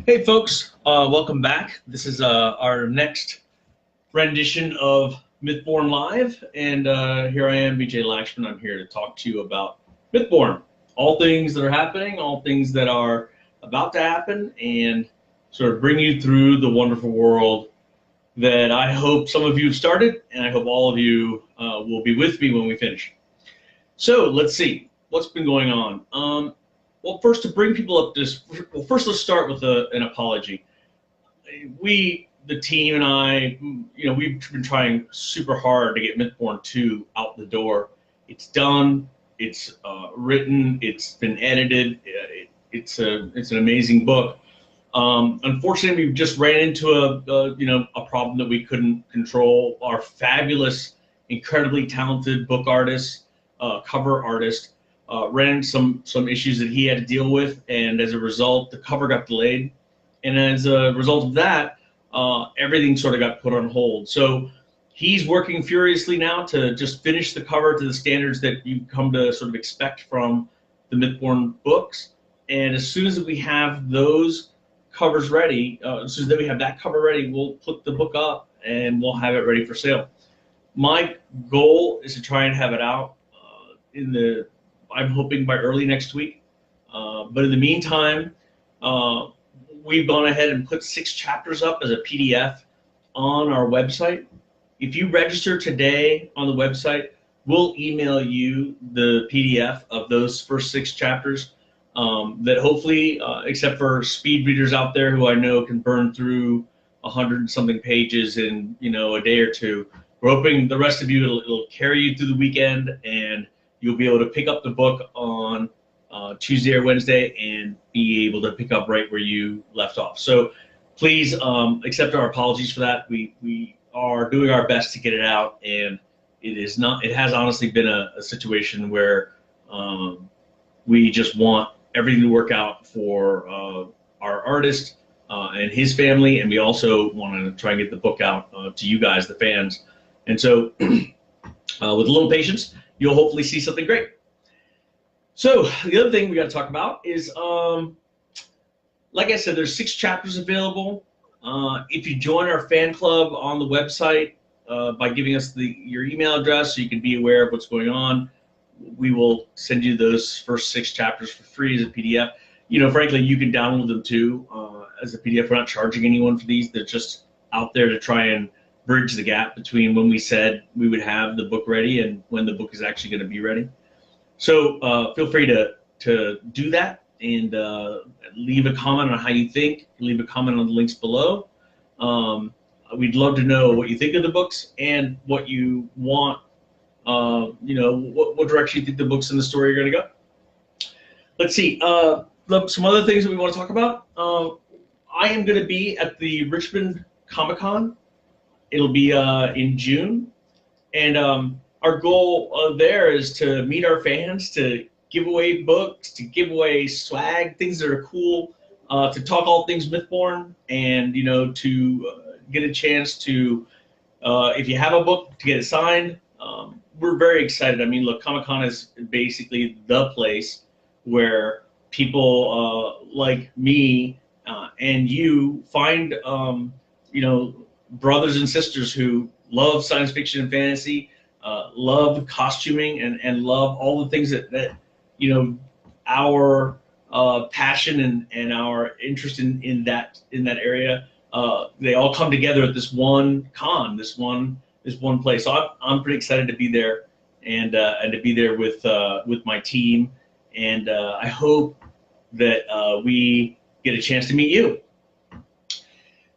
Hey folks, welcome back. This is our next rendition of Mythborn Live, and here I am, BJ Lakshman. I'm here to talk to you about Mythborn, all things that are happening, all things that are about to happen, and sort of bring you through the wonderful world that I hope some of you have started, and I hope all of you will be with me when we finish. So let's see what's been going on. Well, first, to bring people up to this, well, first let's start with an apology. The team and I, we've been trying super hard to get Mythborn 2 out the door. It's done. It's written. It's been edited. It's an amazing book. Unfortunately, we just ran into a problem that we couldn't control. Our fabulous, incredibly talented book artist, cover artist, ran into some issues that he had to deal with, and as a result, the cover got delayed. And as a result of that, everything sort of got put on hold. So he's working furiously now to just finish the cover to the standards that you come to sort of expect from the Mythborn books. And as soon as we have those covers ready, as soon as we have that cover ready, we'll put the book up and we'll have it ready for sale. My goal is to try and have it out I'm hoping by early next week. But in the meantime, we've gone ahead and put 6 chapters up as a PDF on our website. If you register today on the website, we'll email you the PDF of those first 6 chapters that hopefully, except for speed readers out there who I know can burn through 100-something pages in a day or two, we're hoping the rest of you, it'll carry you through the weekend, and you'll be able to pick up the book on Tuesday or Wednesday and be able to pick up right where you left off. So please accept our apologies for that. We are doing our best to get it out, and it has honestly been a situation where we just want everything to work out for our artist and his family, and we also want to try and get the book out to you guys, the fans. And so with a little patience, you'll hopefully see something great. So the other thing we got to talk about is, like I said, there's 6 chapters available. If you join our fan club on the website by giving us your email address so you can be aware of what's going on, we will send you those first 6 chapters for free as a PDF. Frankly, you can download them too as a PDF. We're not charging anyone for these. They're just out there to try and bridge the gap between when we said we would have the book ready and when the book is actually going to be ready. So feel free to do that and leave a comment on how you think. Leave a comment on the links below. We'd love to know what you think of the books and what you want, what direction you think the books and the story are going to go. Let's see. Some other things that we want to talk about. I am going to be at the Richmond Comicon. It'll be in June, and our goal there is to meet our fans, to give away books, to give away swag, things that are cool, to talk all things Mythborn, and to get a chance to, if you have a book, to get it signed. We're very excited. I mean, look, Comic-Con is basically the place where people like me and you find, brothers and sisters who love science fiction and fantasy, love costuming, and love all the things that our passion and our interest in that area. They all come together at this one con, this one place. So I'm pretty excited to be there and to be there with my team, and I hope that we get a chance to meet you.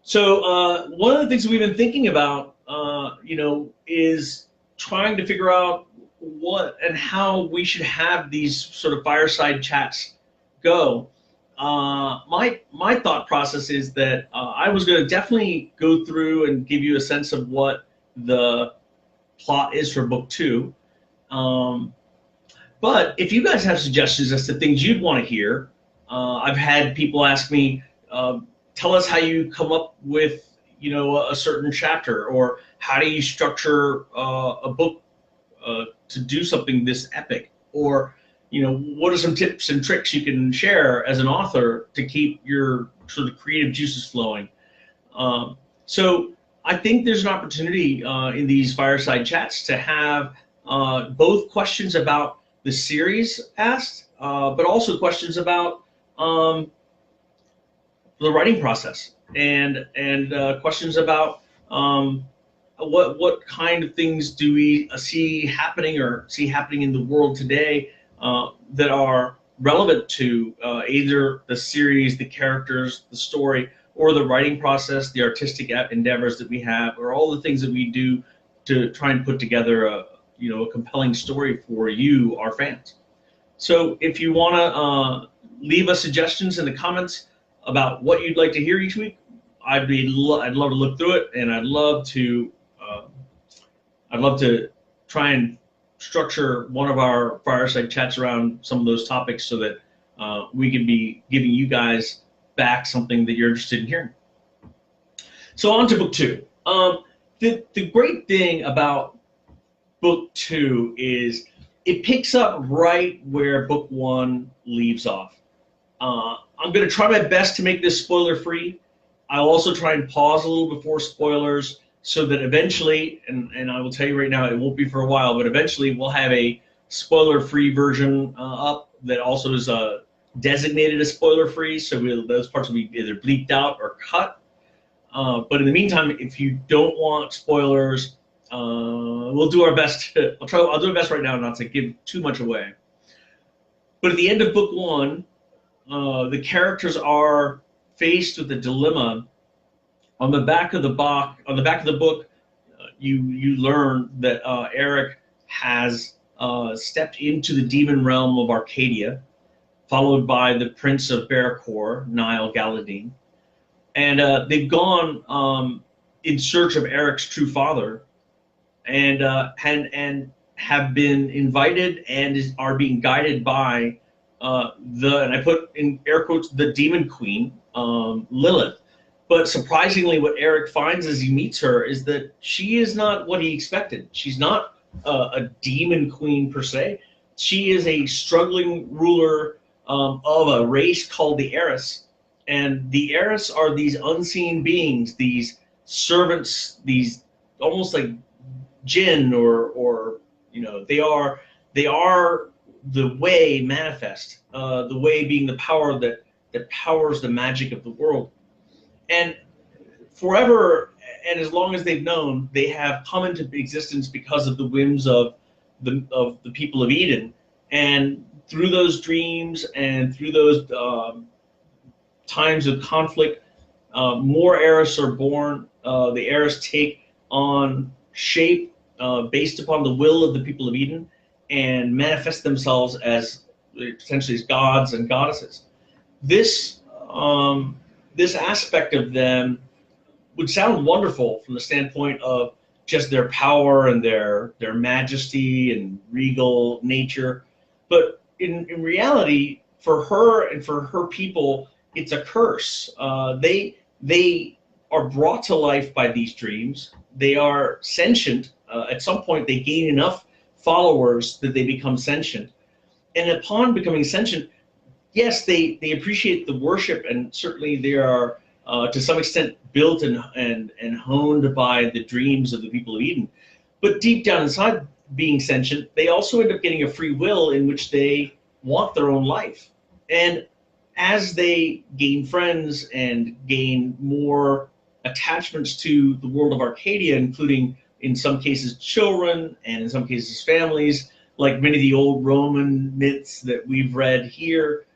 So one of the things that we've been thinking about, is trying to figure out what and how we should have these sort of fireside chats go. My thought process is that I was going to definitely go through and give you a sense of what the plot is for book 2. But if you guys have suggestions as to things you'd want to hear, I've had people ask me, tell us how you come up with a certain chapter, or how do you structure a book to do something this epic, or what are some tips and tricks you can share as an author to keep your sort of creative juices flowing? So I think there's an opportunity in these fireside chats to have both questions about the series asked, but also questions about the writing process and questions about what kind of things do we see happening in the world today that are relevant to either the series, the characters, the story, or the writing process, the artistic endeavors that we have, or all the things that we do to try and put together a compelling story for you, our fans. So if you want to leave us suggestions in the comments about what you'd like to hear each week, I'd love to look through it, and I'd love to try and structure one of our fireside chats around some of those topics so that we can be giving you guys back something that you're interested in hearing. So on to book 2. The great thing about book 2 is it picks up right where book 1 leaves off. I'm going to try my best to make this spoiler free. I'll also try and pause a little before spoilers so that eventually, and I will tell you right now, it won't be for a while, but eventually we'll have a spoiler-free version up that also is designated as spoiler-free, so those parts will be either bleeped out or cut. But in the meantime, if you don't want spoilers, we'll do our best. I'll do my best right now not to give too much away. But at the end of book 1, the characters are faced with a dilemma. On the back of the book, you learn that Eric has stepped into the demon realm of Arcadia, followed by the Prince of Bearcore, Niall Galadine, and they've gone in search of Eric's true father, and have been invited and are being guided by and I put in air quotes, the demon queen, Lilith. But surprisingly, what Eric finds as he meets her is that she is not what he expected. She's not a demon queen per se. She is a struggling ruler of a race called the Eris. And the Eris are these unseen beings, these servants, these almost like jinn, or they are the way manifest, the way being the power that powers the magic of the world. And forever, and as long as they've known, they have come into existence because of the whims of the people of Eden. And through those dreams and through those times of conflict, more Eris are born. The Eris take on shape based upon the will of the people of Eden and manifest themselves as potentially as gods and goddesses. This aspect of them would sound wonderful from the standpoint of just their power and their majesty and regal nature, but in reality, for her and for her people, it's a curse. They are brought to life by these dreams. They are sentient. At some point, they gain enough followers that they become sentient, and upon becoming sentient, yes, they appreciate the worship, and certainly they are to some extent built and honed by the dreams of the people of Eden. But deep down inside being sentient, they also end up getting a free will in which they want their own life. And as they gain friends and gain more attachments to the world of Arcadia, including in some cases children and in some cases families, like many of the old Roman myths that we've read here,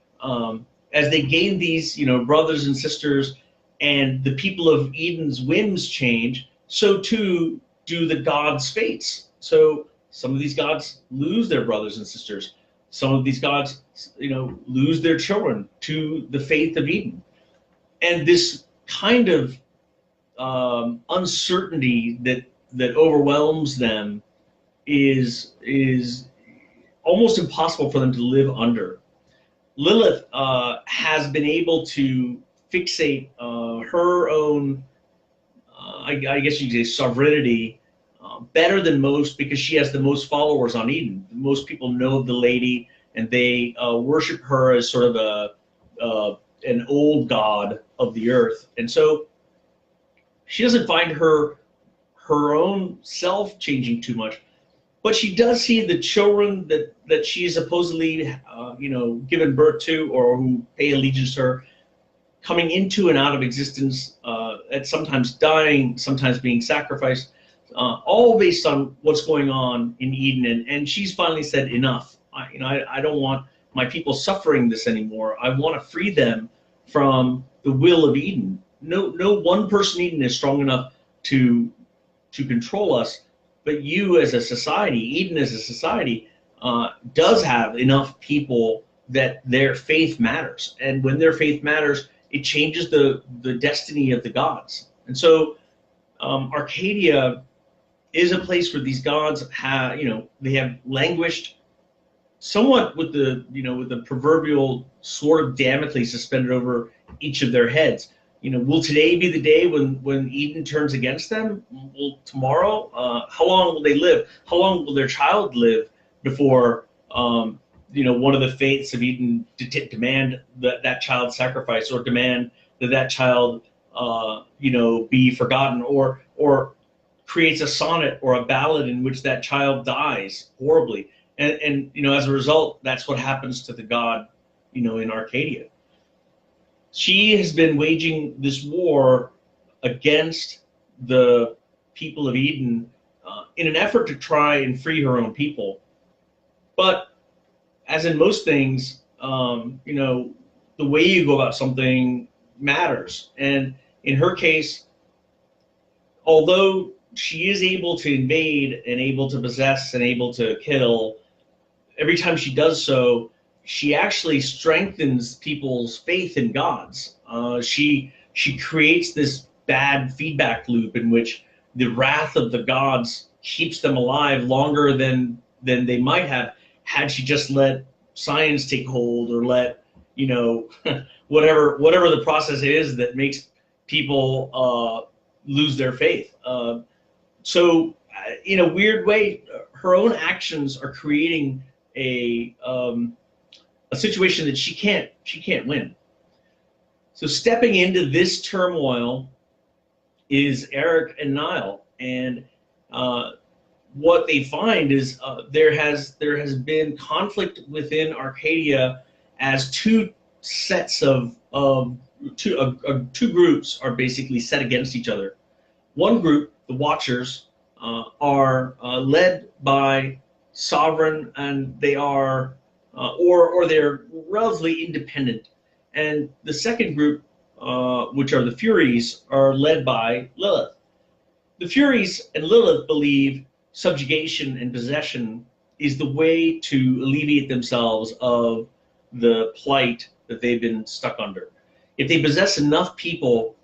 as they gain these, brothers and sisters, and the people of Eden's whims change, so too do the gods' fates. So some of these gods lose their brothers and sisters. Some of these gods, lose their children to the faith of Eden. And this kind of uncertainty that overwhelms them is almost impossible for them to live under. Lilith has been able to fixate her own, I guess you could say, sovereignty better than most, because she has the most followers on Eden. Most people know the lady, and they worship her as sort of an old god of the earth. And so she doesn't find her own self changing too much, but she does see the children that she is supposedly given birth to, or who pay allegiance to her, coming into and out of existence, at sometimes dying, sometimes being sacrificed, all based on what's going on in Eden. And she's finally said, enough. I don't want my people suffering this anymore. I want to free them from the will of Eden. No one person Eden is strong enough to control us, but you as a society, Eden as a society, does have enough people that their faith matters. And when their faith matters, it changes the destiny of the gods. And so Arcadia is a place where these gods have, they have languished somewhat with the proverbial sword of Damocles suspended over each of their heads. Will today be the day when Eden turns against them? Will tomorrow? How long will they live? How long will their child live before one of the fates of Eden demand that child sacrifice, or demand that child be forgotten, or creates a sonnet or a ballad in which that child dies horribly, and as a result, that's what happens to the god in Arcadia. She has been waging this war against the people of Eden in an effort to try and free her own people. But as in most things, the way you go about something matters. And in her case, although she is able to invade and able to possess and able to kill, every time she does so, she actually strengthens people's faith in gods. She creates this bad feedback loop in which the wrath of the gods keeps them alive longer than they might have had she just let science take hold, or let whatever the process is that makes people lose their faith. So in a weird way, her own actions are creating a situation that she can't win. So stepping into this turmoil is Eric and Niall, and what they find is there has been conflict within Arcadia, as two sets of two groups are basically set against each other. One group, the Watchers, are led by Sovereign, and they are or they're relatively independent. And the second group, which are the Furies, are led by Lilith. The Furies and Lilith believe subjugation and possession is the way to alleviate themselves of the plight that they've been stuck under. If they possess enough people,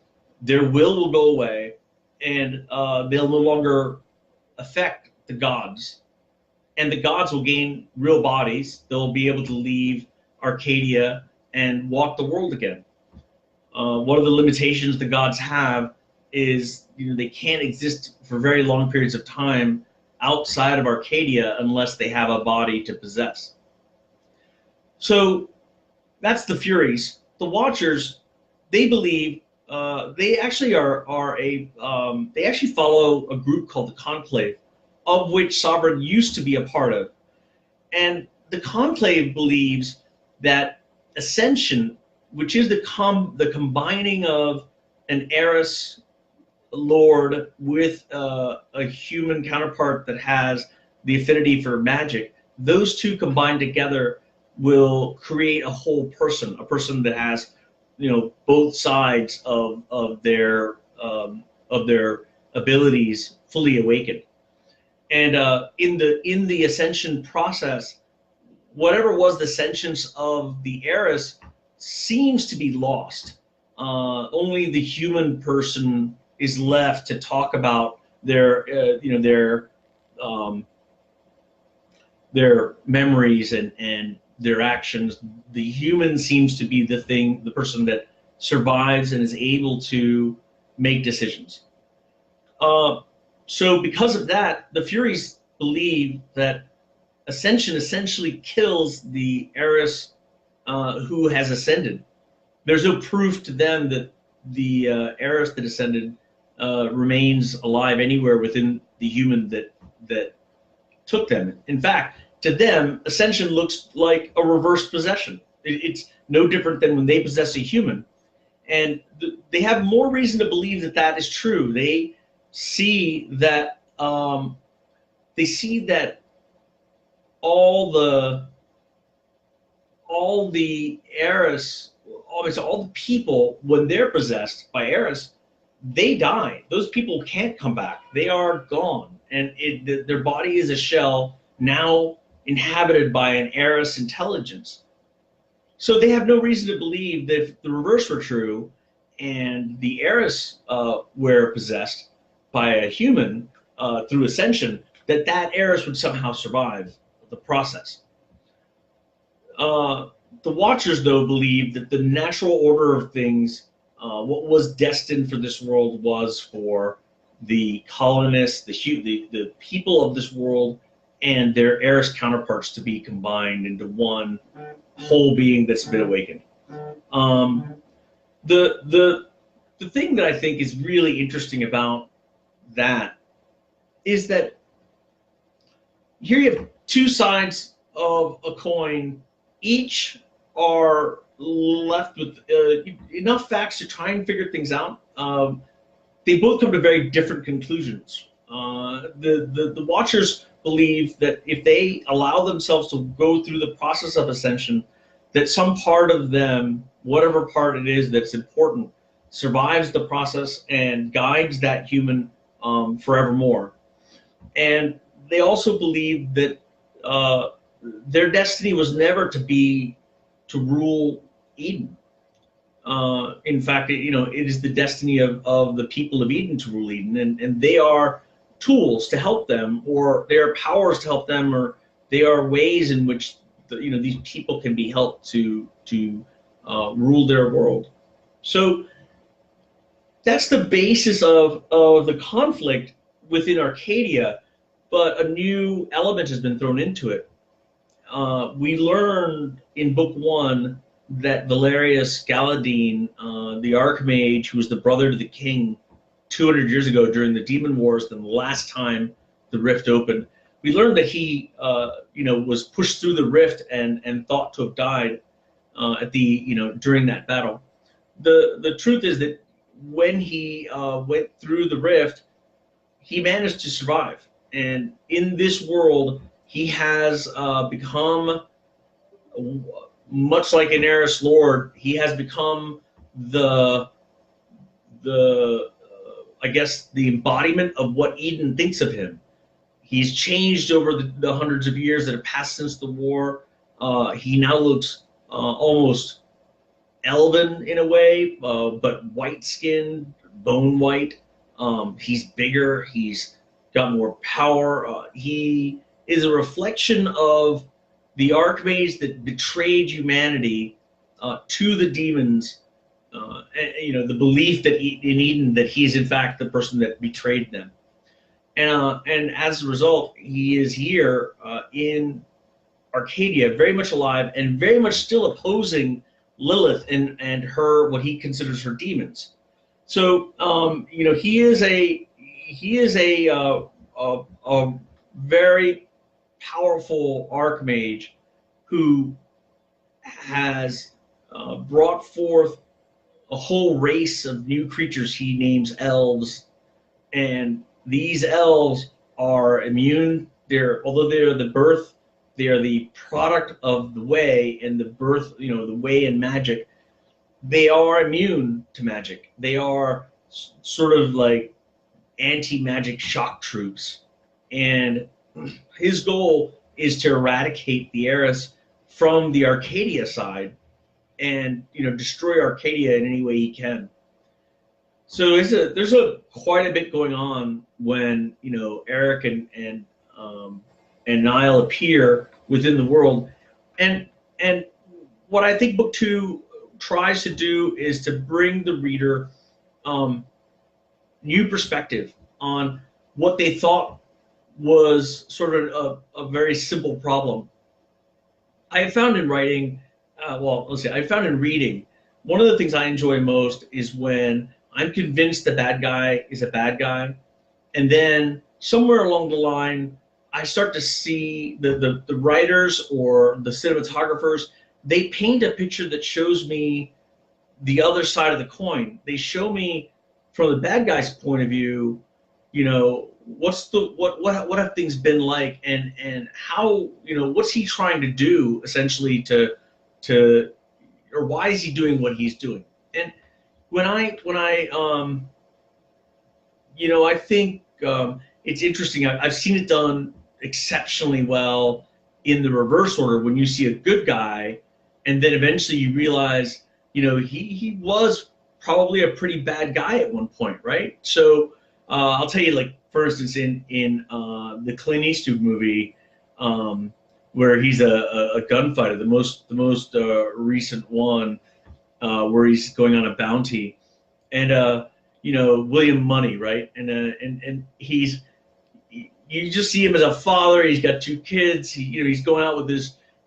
their will go away, and they'll no longer affect the gods. And the gods will gain real bodies. They'll be able to leave Arcadia and walk the world again. One of the limitations the gods have is they can't exist for very long periods of time outside of Arcadia unless they have a body to possess. So that's the Furies. The Watchers, they believe they actually they actually follow a group called the Conclave, of which Sovereign used to be a part of. And the Conclave believes that ascension, which is the combining of an Eris lord with a human counterpart that has the affinity for magic, those two combined together will create a whole person, a person that has both sides of their abilities fully awakened. And in the ascension process, whatever was the sentience of the Eris seems to be lost. Only the human person is left to talk about their memories and their actions. The human seems to be the person that survives and is able to make decisions. So because of that, the Furies believe that ascension essentially kills the heiress who has ascended. There's no proof to them that the heiress that ascended remains alive anywhere within the human that took them. In fact, to them, ascension looks like a reverse possession. It's no different than when they possess a human. And they have more reason to believe that that is true. They see that all the heiress, all the people, when they're possessed by heiress, they die. Those people can't come back. They are gone, and their body is a shell now inhabited by an heiress intelligence. So they have no reason to believe that if the reverse were true, and the heiress were possessed by a human through ascension, that heiress would somehow survive the process. The Watchers, though, believe that the natural order of things, what was destined for this world, was for the colonists, the people of this world, and their heiress counterparts to be combined into one whole being that's been awakened. The thing that I think is really interesting about that is that here you have two sides of a coin. Each are left with enough facts to try and figure things out. They both come to very different conclusions. The Watchers believe that if they allow themselves to go through the process of ascension, that some part of them, whatever part it is that's important, survives the process and guides that human forevermore. And they also believe that their destiny was never to rule Eden. In fact, it is the destiny of the people of Eden to rule Eden, and they are tools to help them, or they are powers to help them, or they are ways in which these people can be helped to rule their world. So that's the basis of the conflict within Arcadia, but a new element has been thrown into it. We learned in book 1 that Valerius Galadine, the Archmage, who was the brother to the king 200 years ago during the Demon Wars, the last time the rift opened, we learned that he was pushed through the rift and thought to have died during that battle. The truth is that when he went through the rift, he managed to survive, and in this world he has become, much like an Eris Lord, he has become the I guess the embodiment of what Eden thinks of him. He's changed over the hundreds of years that have passed since the war. He now looks almost elven in a way, but white-skinned, bone white. He's bigger. He's got more power. He is a reflection of the Archmage that betrayed humanity to the demons. The belief that in Eden that he's in fact the person that betrayed them. And as a result, he is here in Arcadia, very much alive and very much still opposing Lilith and her, what he considers her demons. So he is a very powerful Archmage who has brought forth a whole race of new creatures he names elves, and these elves are immune. Although they are the product of the way and the birth, the way and magic. They are immune to magic. They are sort of like anti-magic shock troops, and his goal is to eradicate the Eris from the Arcadia side, and destroy Arcadia in any way he can. So there's quite a bit going on when Eric and Niall appear within the world, and what I think book 2 tries to do is to bring the reader new perspective on what they thought was sort of a very simple problem. I have found in writing, I found in reading, one of the things I enjoy most is when I'm convinced the bad guy is a bad guy, and then somewhere along the line, I start to see the writers or the cinematographers, they paint a picture that shows me the other side of the coin. They show me from the bad guy's point of view, what have things been like, and how, what's he trying to do essentially to or why is he doing what he's doing. And I think it's interesting. I've seen it done exceptionally well in the reverse order, when you see a good guy and then eventually you realize, he was probably a pretty bad guy at one point, right? So I'll tell you, like, for instance, in the Clint Eastwood movie, where he's a gunfighter, the most recent one, where he's going on a bounty, and William Money, right? And you just see him as a father. He's got 2 kids. He's going out with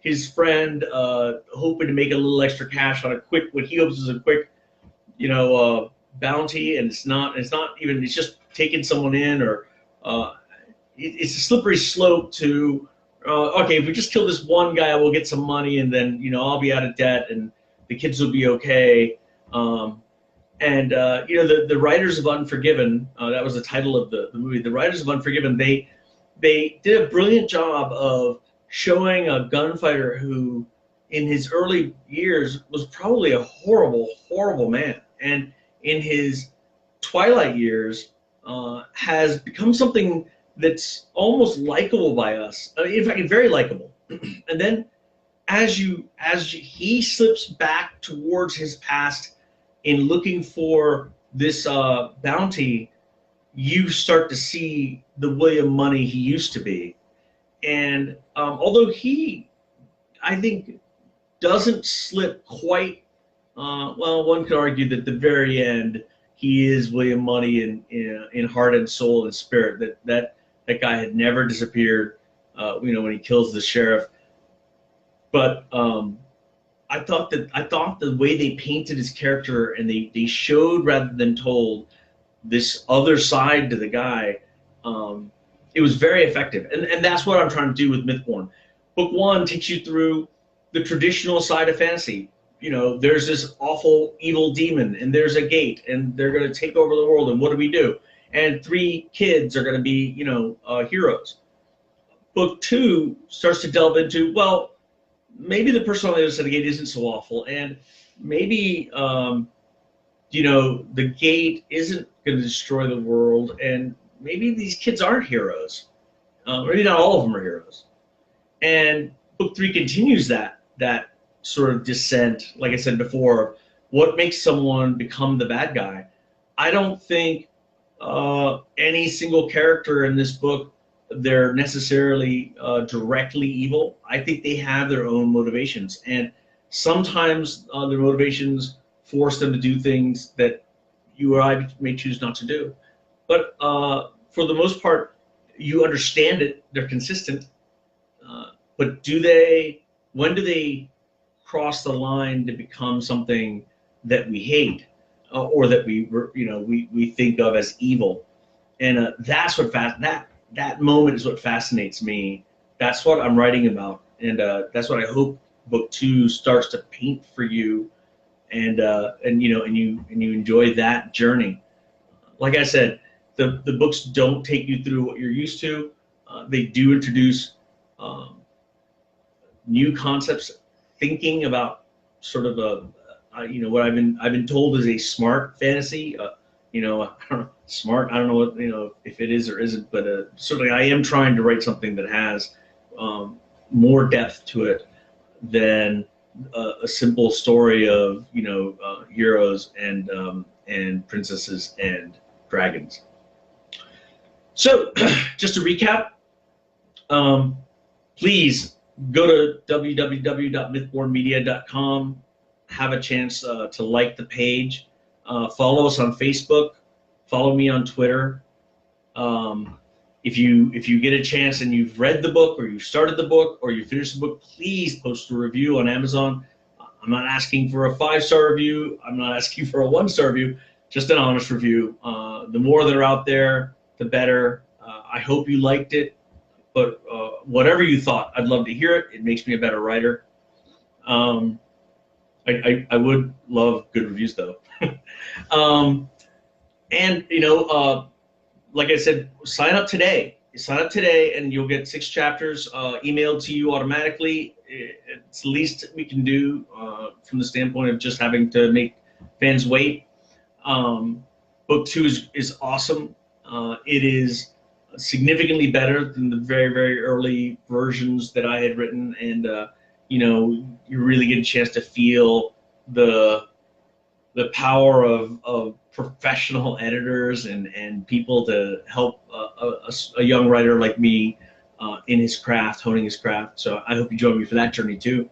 his friend, hoping to make a little extra cash on what he hopes is a quick, bounty, and it's not even. It's just taking someone in, or it's a slippery slope to. Okay, if we just kill this one guy, we'll get some money, and then I'll be out of debt, and the kids will be okay. The writers of Unforgiven, that was the title of the movie. The writers of Unforgiven, they did a brilliant job of showing a gunfighter who, in his early years, was probably a horrible, horrible man, and in his twilight years, has become something that's almost likable by us. In fact, very likable. And then, as he slips back towards his past in looking for this bounty, you start to see the William Money he used to be. And although he, I think, doesn't slip quite, one could argue that at the very end he is William Money in heart and soul and spirit. That guy had never disappeared, when he kills the sheriff. But I thought the way they painted his character, and they showed rather than told this other side to the guy, it was very effective. And that's what I'm trying to do with Mythborn. Book 1 takes you through the traditional side of fantasy. There's this awful evil demon, and there's a gate, and they're going to take over the world, and what do we do? And 3 kids are going to be, heroes. Book 2 starts to delve into, well, maybe the person on the other side of the gate isn't so awful, and maybe, the gate isn't going to destroy the world, and maybe these kids aren't heroes. Maybe not all of them are heroes. And book 3 continues that sort of descent, like I said before, what makes someone become the bad guy. I don't think any single character in this book, they're necessarily directly evil. I think they have their own motivations, and sometimes their motivations force them to do things that you or I may choose not to do. But for the most part, you understand it. They're consistent. But when do they cross the line to become something that we hate, or that we think of as evil? And that's what that moment is what fascinates me. That's what I'm writing about, and that's what I hope book 2 starts to paint for you, and you enjoy that journey. Like I said, the books don't take you through what you're used to. They do introduce new concepts, thinking about sort of what I've been told is a smart fantasy. I don't know, smart. I don't know what if it is or isn't, but certainly I am trying to write something that has more depth to it than a simple story of heroes and princesses and dragons. So, just to recap, please go to www.mythbornmedia.com. Have a chance to like the page. Follow us on Facebook. Follow me on Twitter. if you get a chance and you've read the book, or you started the book, or you finished the book, please post a review on Amazon. I'm not asking for a 5-star review. I'm not asking for a 1-star review. Just an honest review. The more that are out there, the better. I hope you liked it, but whatever you thought, I'd love to hear it. It makes me a better writer. I would love good reviews though. And like I said, sign up today. Sign up today, and you'll get 6 chapters emailed to you automatically. It's the least we can do from the standpoint of just having to make fans wait. Book 2 is awesome. It is significantly better than the very, very early versions that I had written, and you really get a chance to feel the power of professional editors and people to help a young writer like me in his craft, honing his craft. So I hope you join me for that journey too.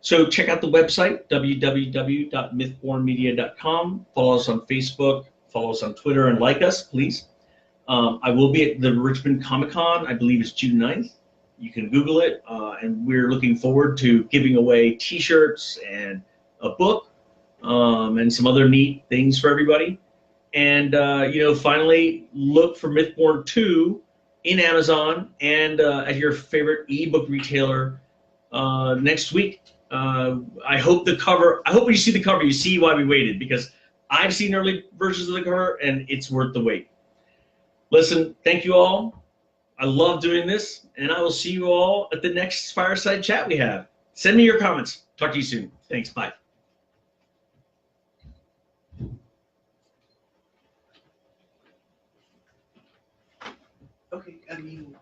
So check out the website, www.mythbornmedia.com. Follow us on Facebook, follow us on Twitter, and like us, please. I will be at the Richmond Comicon, I believe it's June 9th. You can Google it, and we're looking forward to giving away T-shirts and a book and some other neat things for everybody. And finally, look for Mythborn 2 in Amazon and at your favorite ebook retailer next week. I hope when you see the cover, you see why we waited, because I've seen early versions of the cover, and it's worth the wait. Listen, thank you all. I love doing this, and I will see you all at the next fireside chat we have. Send me your comments. Talk to you soon. Thanks. Bye. Okay, I mean...